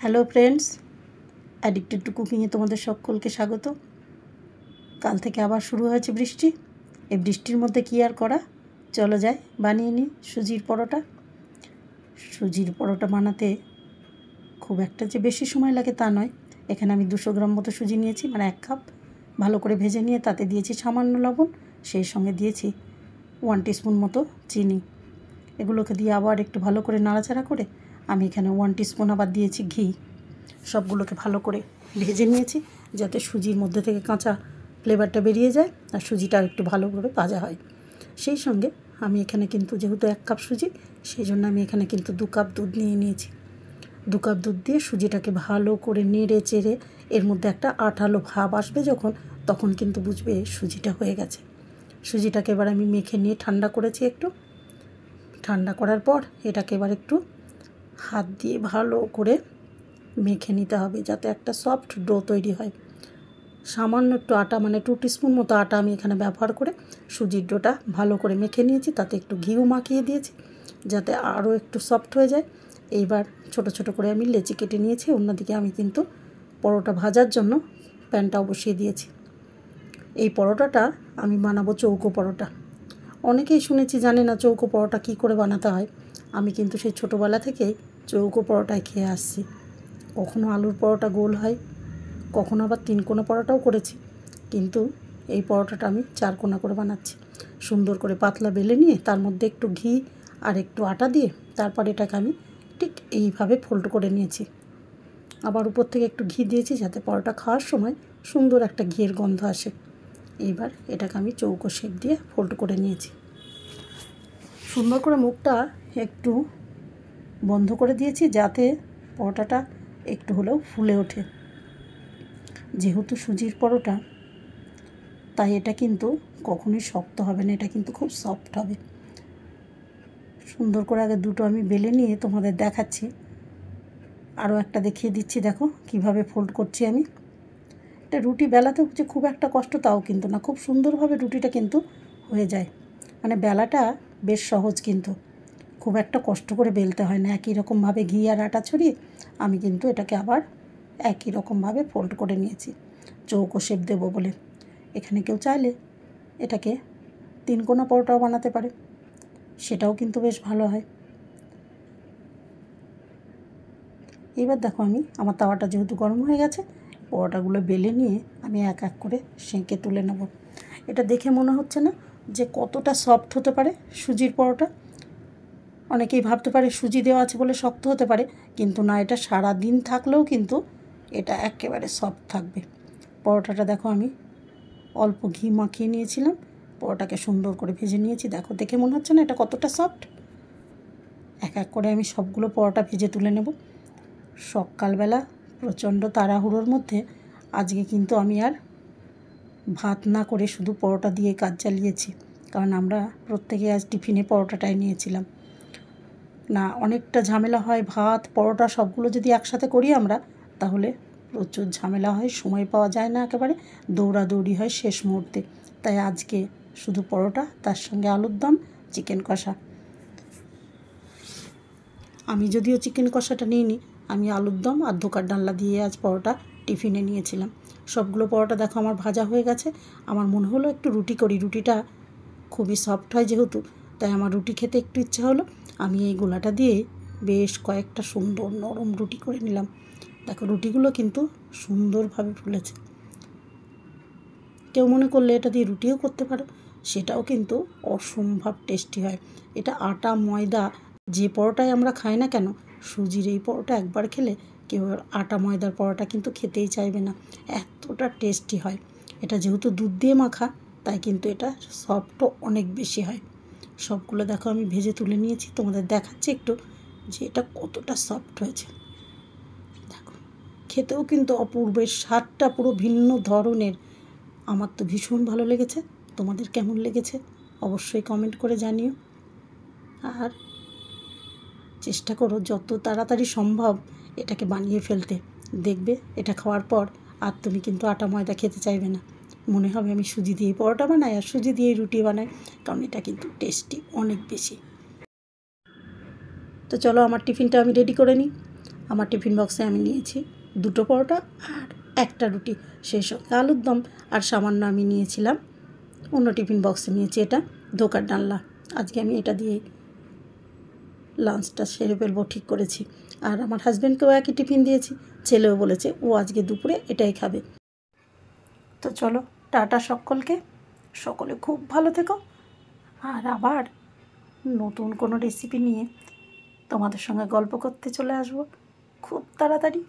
Hello friends, addicted to কুকিংয়ে তোমাদের সকলকে স্বাগত। কাল থেকে আবার শুরু হয়েছে বৃষ্টি। এই বৃষ্টির মধ্যে কী আর করা, চলো যাই বানিয়ে নিই সুজির পরোটা। সুজির পরোটা বানাতে খুব একটা যে বেশি সময় লাগে তা নয়। এখানে আমি 200 গ্রাম মতো সুজি নিয়েছি, মানে 1 কাপ। ভালো করে ভেজে নিয়ে তাতে দিয়েছি সামান্য লবণ, সেই সঙ্গে দিয়েছি 1 টিস্পুন মতো চিনি। এগুলোকে দিয়ে আবার একটু ভালো করে নাড়াচাড়া করে আমি এখানে 1 টিস্পুন আবার দিয়েছি ঘি। সবগুলোকে ভালো করে ভেজে নিয়েছি যাতে সুজির মধ্যে থেকে কাঁচা ফ্লেভারটা বেরিয়ে যায় আর সুজিটা একটু ভালো করে ভাজা হয়। সেই সঙ্গে আমি এখানে কিন্তু যেহেতু 1 কাপ সুজি, সেই জন্য আমি এখানে কিন্তু 2 কাপ দুধ নিয়ে নিয়েছি। 2 কাপ দুধ দিয়ে সুজিটাকে ভালো করে নেড়ে চেড়ে এর মধ্যে একটা আঠালো ভাব আসবে যখন, তখন কিন্তু বুঝবে সুজিটা হয়ে গেছে। সুজিটাকে এবার আমি মেখে নিয়ে ঠান্ডা করেছি। একটু ঠান্ডা করার পর এটাকে এবার একটু হাত দিয়ে ভালো করে মেখে নিতে হবে যাতে একটা সফট ডো তৈরি হয়। সামান্য একটু আটা, মানে 2 টিস্পুন মতো আটা আমি এখানে ব্যবহার করে সুজির ডোটা ভালো করে মেখে নিয়েছি। তাতে একটু ঘিও মাখিয়ে দিয়েছি যাতে আরও একটু সফট হয়ে যায়। এইবার ছোট ছোট করে আমি লেচি কেটে নিয়েছি। অন্যদিকে আমি কিন্তু পরোটা ভাজার জন্য প্যানটাও বসিয়ে দিয়েছি। এই পরোটাটা আমি বানাবো চৌকো পরোটা। অনেকেই শুনেছি জানে না চৌকো পরোটা কী করে বানাতে হয়। আমি কিন্তু সেই ছোটোবেলা থেকেই চৌকো পরোটায় খেয়ে আসছি। কখনো আলুর পরোটা গোল হয়, কখনো আবার 3 কোনা পরোটাও করেছি, কিন্তু এই পরোটাটা আমি 4 কোনা করে বানাচ্ছি। সুন্দর করে পাতলা বেলে নিয়ে তার মধ্যে একটু ঘি আর একটু আটা দিয়ে তারপর এটাকে আমি ঠিক এইভাবে ফোল্ড করে নিয়েছি। আবার উপর থেকে একটু ঘি দিয়েছি যাতে পরোটা খাওয়ার সময় সুন্দর একটা ঘিয়ের গন্ধ আসে। এইবার এটাকে আমি চৌকো শেপ দিয়ে ফোল্ড করে নিয়েছি। সুন্দর করে মুখটা একটু বন্ধ করে দিয়েছি যাতে পরোটাটা একটু হলেও ফুলে ওঠে। যেহেতু সুজির পরোটা, তাই এটা কিন্তু কখনোই শক্ত হবে না, এটা কিন্তু খুব সফট হবে। সুন্দর করে আগে দুটো আমি বেলে নিয়ে তোমাদের দেখাচ্ছি, আরও একটা দেখিয়ে দিচ্ছি। দেখো কিভাবে ফোল্ড করছি আমি। এটা রুটি বেলাতেও যে খুব একটা কষ্ট তাও কিন্তু না, খুব সুন্দরভাবে রুটিটা কিন্তু হয়ে যায়। মানে বেলাটা বেশ সহজ, কিন্তু খুব একটা কষ্ট করে বেলতে হয় না। একই রকমভাবে ঘি আর আটা ছড়িয়ে আমি কিন্তু এটাকে আবার একই রকমভাবে ফোল্ড করে নিয়েছি চৌকো শেপ দেবো বলে। এখানে কেউ চাইলে এটাকে 3 কোনা পরোটাও বানাতে পারে, সেটাও কিন্তু বেশ ভালো হয়। এবার দেখো আমি আমার তাওয়াটা যেহেতু গরম হয়ে গেছে, পরোটাগুলো বেলে নিয়ে আমি এক এক করে সেঁকে তুলে নেব। এটা দেখে মনে হচ্ছে না যে কতটা সফট হতে পারে সুজির পরোটা? অনেকেই ভাবতে পারে সুজি দেওয়া আছে বলে শক্ত হতে পারে, কিন্তু না, এটা সারা দিন থাকলেও কিন্তু এটা একেবারে সফট থাকবে। পরোটাটা দেখো আমি অল্প ঘি মাখিয়ে নিয়েছিলাম, পরোটাকে সুন্দর করে ভেজে নিয়েছি। দেখো দেখে মনে হচ্ছে না এটা কতটা সফট? এক এক করে আমি সবগুলো পরোটা ভেজে তুলে নেব। সকালবেলা প্রচণ্ড তাড়াহুড়োর মধ্যে আজকে কিন্তু আমি আর ভাত না করে শুধু পরোটা দিয়ে কাজ চালিয়েছি, কারণ আমরা প্রত্যেকে আজ টিফিনে পরোটাটাই নিয়েছিলাম। না, অনেকটা ঝামেলা হয়, ভাত পরোটা সবগুলো যদি একসাথে করি আমরা, তাহলে প্রচুর ঝামেলা হয়, সময় পাওয়া যায় না, একেবারে দৌড়াদৌড়ি হয় শেষ মুহূর্তে। তাই আজকে শুধু পরোটা, তার সঙ্গে আলুর দম, চিকেন কষা। আমি যদিও চিকেন কষাটা নিইনি, আমি আলুর দম আর ধোকার ডালনা দিয়ে আজ পরোটা টিফিনে নিয়েছিলাম। সবগুলো পরোটা দেখো আমার ভাজা হয়ে গেছে। আমার মনে হলো একটু রুটি করি, রুটিটা খুবই সফট হয় যেহেতু, তাই আমার রুটি খেতে একটু ইচ্ছা হলো। আমি এই গোলাটা দিয়ে বেশ কয়েকটা সুন্দর নরম রুটি করে নিলাম। দেখো রুটিগুলো কিন্তু সুন্দরভাবে ফুলেছে। কেউ মনে করলে এটা দিয়ে রুটিও করতে পারো, সেটাও কিন্তু অসম্ভব টেস্টি হয়। এটা আটা ময়দা যে পরোটায় আমরা খাই না কেন, সুজির এই পরোটা একবার খেলে কেউ আটা ময়দার পরোটা কিন্তু খেতেই চাইবে না, এতটা টেস্টি হয়। এটা যেহেতু দুধ দিয়ে মাখা, তাই কিন্তু এটা সফটও অনেক বেশি হয়। সবগুলো দেখো আমি ভেজে তুলে নিয়েছি, তোমাদের দেখাচ্ছি একটু যে এটা কতটা সফট হয়েছে। দেখো খেতেও কিন্তু অপূর্বের, স্বাদটা পুরো ভিন্ন ধরনের। আমার তো ভীষণ ভালো লেগেছে। তোমাদের কেমন লেগেছে অবশ্যই কমেন্ট করে জানিও। আর চেষ্টা করো যত তাড়াতাড়ি সম্ভব এটাকে বানিয়ে ফেলতে। দেখবে এটা খাওয়ার পর আর তুমি কিন্তু আটা ময়দা খেতে চাইবে না, মনে হবে আমি সুজি দিয়ে পরোটা বানাই আর সুজি দিয়ে রুটি বানাই, কারণ এটা কিন্তু টেস্টি অনেক বেশি। তো চলো আমার টিফিনটা আমি রেডি করে নিই। আমার টিফিন বক্সে আমি নিয়েছি 2টো পরোটা আর 1টা রুটি, সেই সঙ্গে আলুর দম, আর সামান্য আমি নিয়েছিলাম অন্য টিফিন বক্সে নিয়েছি এটা ধোকার ডালনা। আজকে আমি এটা দিয়ে লাঞ্চটা সেরে ফেলবো ঠিক করেছি। আর আমার হাজব্যান্ডকেও একই টিফিন দিয়েছি, ছেলেও বলেছে ও আজকে দুপুরে এটাই খাবে। তো চলো, টাটা সকলকে, সকলে খুব ভালো থেকো। আর আবার নতুন কোনো রেসিপি নিয়ে তোমাদের সঙ্গে গল্প করতে চলে আসবো খুব তাড়াতাড়ি।